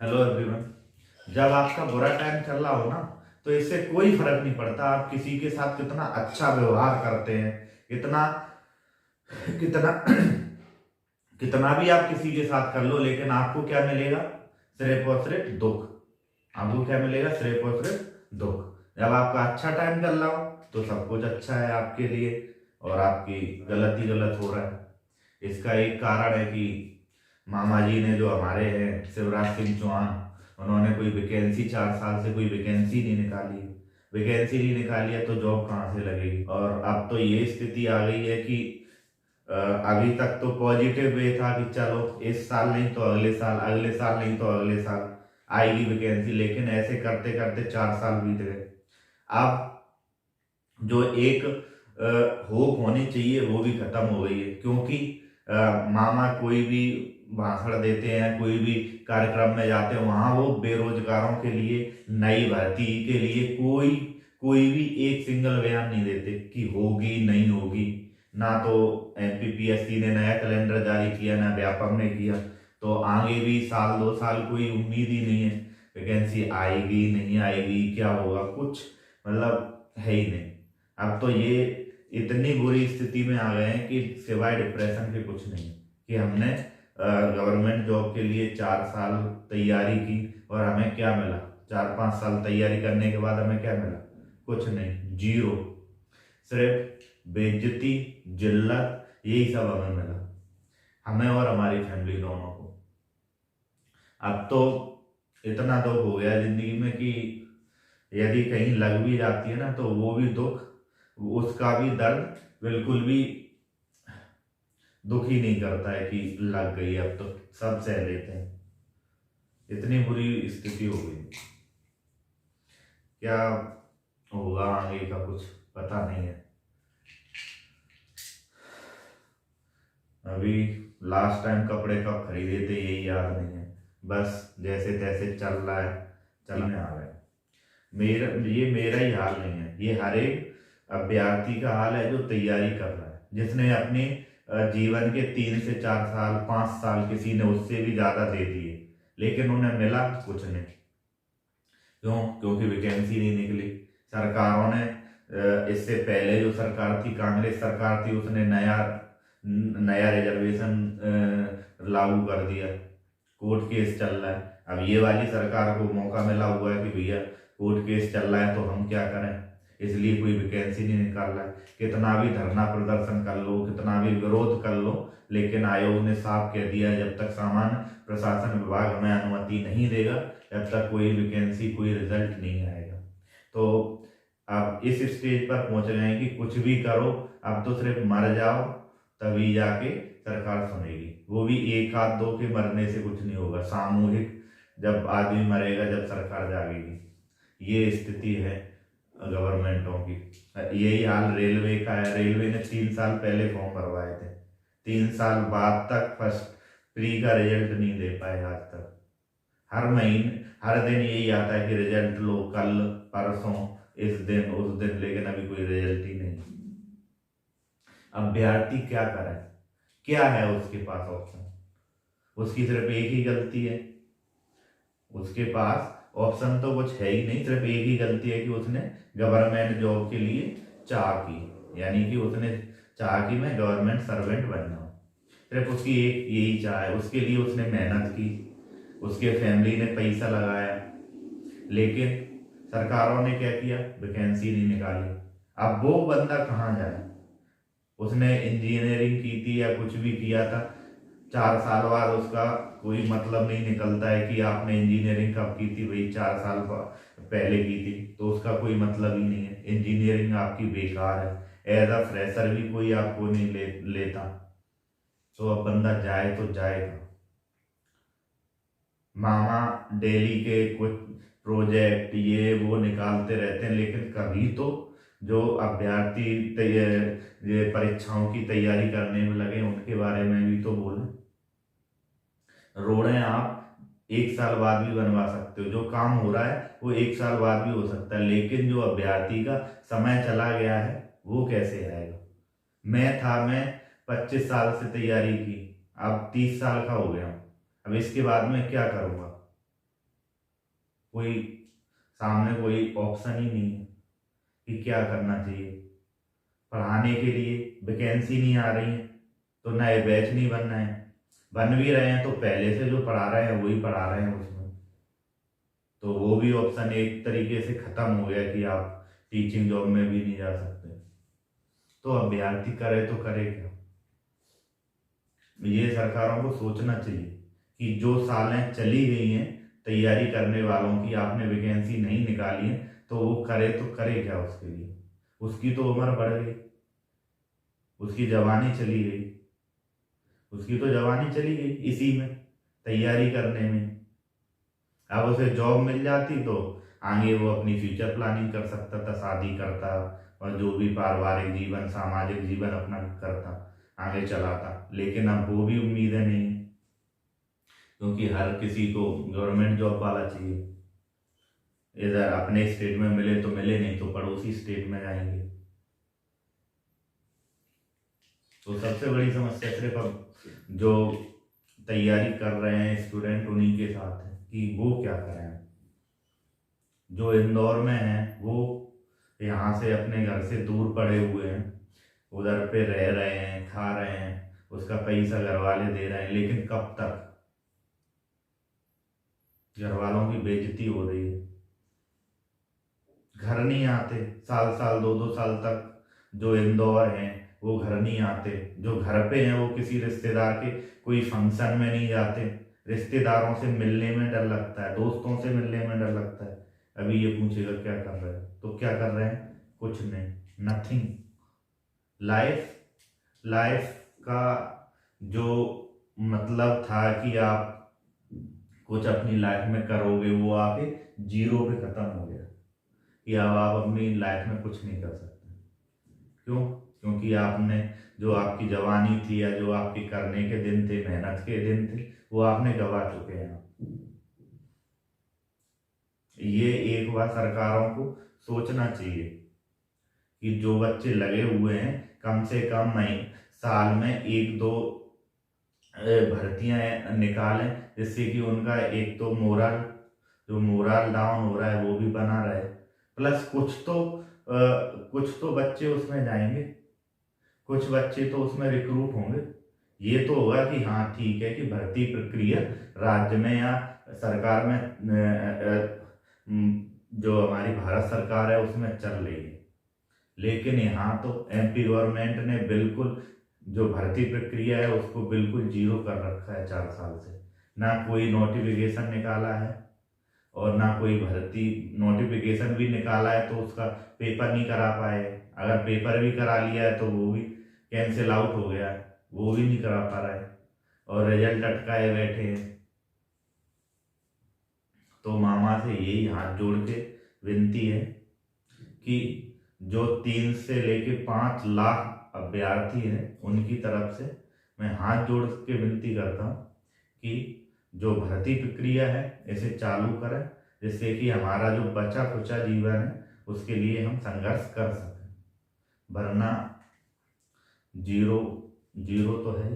Hello everyone. जब आपका बुरा टाइम चल रहा हो ना, तो इससे कोई फर्क नहीं पड़ता आप किसी के साथ कितना अच्छा व्यवहार करते हैं, कितना कितना कितना भी आप किसी के साथ कर लो, लेकिन आपको क्या मिलेगा? सिर्फ और सिर्फ दुख। आपको क्या मिलेगा? सिर्फ और सिर्फ दुख। जब आपका अच्छा टाइम चल रहा हो तो सब कुछ अच्छा है आपके लिए, और आपकी गलत ही गलत हो रहा है। इसका एक कारण है कि मामा जी ने, जो हमारे हैं शिवराज सिंह चौहान, उन्होंने कोई वैकेंसी 4 साल से कोई वैकेंसी नहीं निकाली। वैकेंसी नहीं निकाली है तो जॉब कहाँ से लगेगी? और अब तो ये स्थिति आ गई है कि अभी तक तो पॉजिटिव वे था कि चलो इस साल नहीं तो अगले साल, अगले साल नहीं तो अगले साल आएगी वैकेंसी, लेकिन ऐसे करते करते 4 साल बीत गए। अब जो एक होप होनी चाहिए वो भी खत्म हो गई है, क्योंकि मामा कोई भी भाषण देते हैं, कोई भी कार्यक्रम में जाते हैं, वहाँ वो बेरोजगारों के लिए, नई भर्ती के लिए कोई कोई भी एक सिंगल बयान नहीं देते कि होगी नहीं होगी। ना तो एमपीपीएससी ने नया कैलेंडर जारी किया, ना व्यापम ने किया। तो आगे भी साल 2 साल कोई उम्मीद ही नहीं है। वैकेंसी आएगी नहीं आएगी, क्या होगा, कुछ मतलब है ही नहीं। अब तो ये इतनी बुरी स्थिति में आ गए हैं कि सिवाय डिप्रेशन के कुछ नहीं। कि हमने गवर्नमेंट जॉब के लिए 4 साल तैयारी की और हमें क्या मिला? 4-5 साल तैयारी करने के बाद हमें क्या मिला? कुछ नहीं, जीरो। सिर्फ बेइज्जती, जिल्लत, यही सब हमें मिला, हमें और हमारी फैमिली दोनों को। अब तो इतना दुख हो गया जिंदगी में कि यदि कहीं लग भी जाती है ना, तो वो भी दुख, उसका भी दर्द बिल्कुल भी दुख ही नहीं करता है कि लग गई। अब तो सब सह लेते हैं, इतनी बुरी स्थिति हो गई। क्या होगा आगे का कुछ पता नहीं है। अभी लास्ट टाइम कपड़े कब खरीदे थे यही याद नहीं है। बस जैसे तैसे चल रहा है, चलने आ रहा है। मेरा ये मेरा ही हाल नहीं है, ये हर एक अभ्यर्थी का हाल है जो तैयारी कर रहा है, जिसने अपने जीवन के 3 से 4 साल, 5 साल, किसी ने उससे भी ज्यादा दे दिए, लेकिन उन्हें मिला कुछ नहीं। क्यों? क्योंकि वैकेंसी नहीं निकली। सरकारों ने इससे पहले जो सरकार थी, कांग्रेस सरकार थी, उसने नया नया रिजर्वेशन लागू कर दिया। कोर्ट केस चल रहा है। अब ये वाली सरकार को मौका मिला हुआ है कि भैया कोर्ट केस चल रहा है तो हम क्या करें, इसलिए कोई वैकेंसी नहीं निकाल रहा है। कितना भी धरना प्रदर्शन कर लो, कितना भी विरोध कर लो, लेकिन आयोग ने साफ कह दिया है जब तक सामान्य प्रशासन विभाग हमें अनुमति नहीं देगा, जब तक कोई वैकेंसी, कोई रिजल्ट नहीं आएगा। तो अब इस स्टेज पर पहुंच गए हैं कि कुछ भी करो, अब तो सिर्फ मर जाओ तभी जाके सरकार सुनेगी। वो भी एक आध दो के मरने से कुछ नहीं होगा, सामूहिक जब आदमी मरेगा, जब सरकार जागेगी। ये स्थिति है गवर्नमेंटों की। यही हाल रेलवे का है। रेलवे ने 3 साल पहले फॉर्म भरवाए थे, 3 साल बाद तक फर्स्ट प्री का रिजल्ट नहीं दे पाए आज तक। हर महीने, हर दिन यही आता है कि रिजल्ट लो, कल, परसों, इस दिन उस दिन, लेकिन अभी कोई रिजल्ट ही नहीं। अभ्यर्थी क्या करे? क्या है उसके पास ऑप्शन? उसकी सिर्फ एक ही गलती है, उसके पास ऑप्शन तो कुछ है ही नहीं। सिर्फ एक ही गलती है कि उसने गवर्नमेंट जॉब के लिए चाह की, यानी कि उसने चाह कि मैं गवर्नमेंट सर्वेंट बन जाऊं। सिर्फ उसकी एक यही चाह है। उसके लिए उसने मेहनत की, उसके फैमिली ने पैसा लगाया, लेकिन सरकारों ने क्या किया? वैकेंसी नहीं निकाली। अब वो बंदा कहाँ जाए? उसने इंजीनियरिंग की थी या कुछ भी किया था, 4 साल बाद उसका कोई मतलब नहीं निकलता है कि आपने इंजीनियरिंग कब की थी, वही 4 साल पहले की थी, तो उसका कोई मतलब ही नहीं है। इंजीनियरिंग आपकी बेकार है। एज अ फ्रेशर भी कोई आपको नहीं लेता। तो अब बंदा जाए तो जाए कहाँ? मामा डेली के कुछ प्रोजेक्ट ये वो निकालते रहते हैं, लेकिन कभी तो जो अभ्यर्थी ये परीक्षाओं की तैयारी करने में लगे उनके बारे में भी तो बोलें। रोडें आप 1 साल बाद भी बनवा सकते हो, जो काम हो रहा है वो 1 साल बाद भी हो सकता है, लेकिन जो अभ्यर्थी का समय चला गया है वो कैसे आएगा? मैं 25 साल से तैयारी की, अब 30 साल का हो गया हूं। अब इसके बाद में क्या करूंगा? कोई सामने कोई ऑप्शन ही नहीं है कि क्या करना चाहिए। पढ़ाने के लिए वैकेंसी नहीं आ रही है, तो नए बैच नहीं बन रहे हैं, बन भी रहे हैं तो पहले से जो पढ़ा रहे हैं वही पढ़ा रहे हैं उसमें, तो वो भी ऑप्शन एक तरीके से खत्म हो गया कि आप टीचिंग जॉब में भी नहीं जा सकते। तो अभ्यर्थी करे तो करे क्या? ये सरकारों को सोचना चाहिए कि जो सालें चली गई हैं तैयारी करने वालों की, आपने वैकेंसी नहीं निकाली है, तो वो करे तो करे क्या उसके लिए? उसकी तो उम्र बढ़ गई, उसकी जवानी चली गई, उसकी तो जवानी चली गई इसी में तैयारी करने में। अब उसे जॉब मिल जाती तो आगे वो अपनी फ्यूचर प्लानिंग कर सकता था, शादी करता और जो भी पारिवारिक जीवन सामाजिक जीवन अपना करता, आगे चलाता। लेकिन अब वो भी उम्मीदें नहीं है, क्योंकि हर किसी को गवर्नमेंट जॉब वाला चाहिए। इधर अपने स्टेट में मिले तो मिले, नहीं तो पड़ोसी स्टेट में जाएंगे। तो सबसे बड़ी समस्या सिर्फ अब जो तैयारी कर रहे हैं स्टूडेंट उन्हीं के साथ है कि वो क्या करें। जो इंदौर में हैं वो यहाँ से अपने घर से दूर पड़े हुए हैं, उधर पे रह रहे हैं, खा रहे हैं, उसका पैसा घर वाले दे रहे हैं, लेकिन कब तक? घर वालों की बेइज्जती हो रही है, घर नहीं आते साल साल 2-2 साल तक। जो इंदौर हैं वो घर नहीं आते, जो घर पे हैं वो किसी रिश्तेदार के कोई फंक्शन में नहीं जाते, रिश्तेदारों से मिलने में डर लगता है, दोस्तों से मिलने में डर लगता है। अभी ये पूछेगा क्या कर रहे हो, तो क्या कर रहे हैं? कुछ नहीं, नथिंग। लाइफ लाइफ का जो मतलब था कि आप कुछ अपनी लाइफ में करोगे, वो आके जीरो पे खत्म हो गया कि अब आप अपनी लाइफ में कुछ नहीं कर सकते। क्यों? क्योंकि आपने जो आपकी जवानी थी या जो आपके करने के दिन थे, मेहनत के दिन थे, वो आपने गवा चुके हैं। ये एक बार सरकारों को सोचना चाहिए कि जो बच्चे लगे हुए हैं कम से कम साल में 1-2 भर्तियां निकालें, जिससे कि उनका एक तो मोरल डाउन हो रहा है वो भी बना रहे, प्लस कुछ तो बच्चे उसमें जाएंगे, कुछ बच्चे तो उसमें रिक्रूट होंगे। ये तो होगा कि हाँ ठीक है कि भर्ती प्रक्रिया राज्य में या सरकार में जो हमारी भारत सरकार है उसमें चल रही है, लेकिन यहाँ तो एमपी गवर्नमेंट ने बिल्कुल जो भर्ती प्रक्रिया है उसको बिल्कुल जीरो कर रखा है। 4 साल से ना कोई नोटिफिकेशन निकाला है और ना कोई भर्ती नोटिफिकेशन भी निकाला है तो उसका पेपर नहीं करा पाए। अगर पेपर भी करा लिया है तो वो भी कैंसिल आउट हो गया है, वो भी नहीं करा पा रहा है और रिजल्ट अटकाए बैठे हैं। तो मामा से यही हाथ जोड़ के विनती है कि जो 3 से लेके 5 लाख अभ्यर्थी हैं उनकी तरफ से मैं हाथ जोड़ के विनती करता हूँ कि जो भर्ती प्रक्रिया है इसे चालू करें, जिससे कि हमारा जो बचा खुचा जीवन है उसके लिए हम संघर्ष कर सकें। वरना जीरो जीरो तो है।